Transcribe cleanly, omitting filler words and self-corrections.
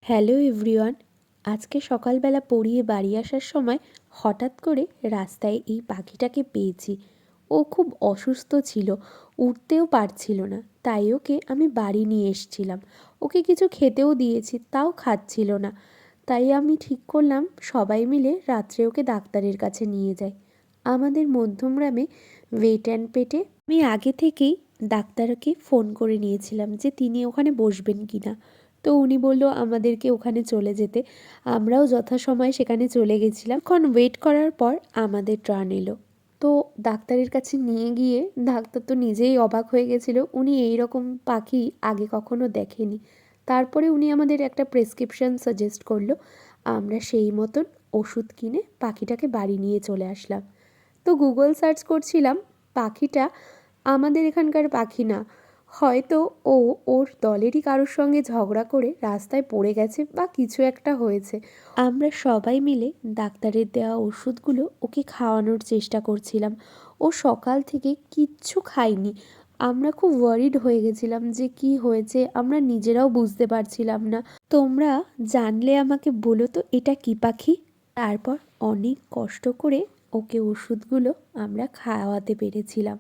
Hello everyone. আজকে সকালবেলা পড়িয়ে বাড়ি আসার সময় হঠাৎ করে রাস্তায় এই পাখিটাকে পেয়েছি। ও খুব অসুস্থ ছিল, উঠতেও পারছিল না, তাই ওকে আমি বাড়ি নিয়ে এসেছিলাম। ওকে কিছু খেতেও দিয়েছি, তাও খাচ্ছিল না। তাই আমি ঠিক করলাম সবাই মিলে রাত্রে ওকে ডাক্তারের কাছে নিয়ে যাই। আমাদের মধ্যমগ্রামে ওয়েট অ্যান্ড পেটে আমি আগে থেকেই ডাক্তারকে ফোন করে নিয়েছিলাম যে তিনি ওখানে বসবেন কি না। তো উনি বলল আমাদেরকে ওখানে চলে যেতে। আমরাও যথাসময়ে সেখানে চলে গেছিলাম। এখন ওয়েট করার পর আমাদের টার্ন এলো। তো ডাক্তারের কাছে নিয়ে গিয়ে ডাক্তার তো নিজেই অবাক হয়ে গেছিল, উনি এই রকম পাখি আগে কখনো দেখেনি। তারপরে উনি আমাদের একটা প্রেসক্রিপশন সাজেস্ট করলো। আমরা সেই মতন ওষুধ কিনে পাখিটাকে বাড়ি নিয়ে চলে আসলাম। তো গুগল সার্চ করছিলাম, পাখিটা আমাদের এখানকার পাখি না, হয়তো ও ওর দলেরই কারোর সঙ্গে ঝগড়া করে রাস্তায় পড়ে গেছে বা কিছু একটা হয়েছে। আমরা সবাই মিলে ডাক্তারের দেওয়া ওষুধগুলো ওকে খাওয়ানোর চেষ্টা করছিলাম। ও সকাল থেকে কিচ্ছু খায়নি। আমরা খুব ওয়ারিড হয়ে গেছিলাম যে কি হয়েছে, আমরা নিজেরাও বুঝতে পারছিলাম না। তোমরা জানলে আমাকে বলো তো এটা কি পাখি। তারপর অনেক কষ্ট করে ওকে ওষুধগুলো আমরা খাওয়াতে পেরেছিলাম।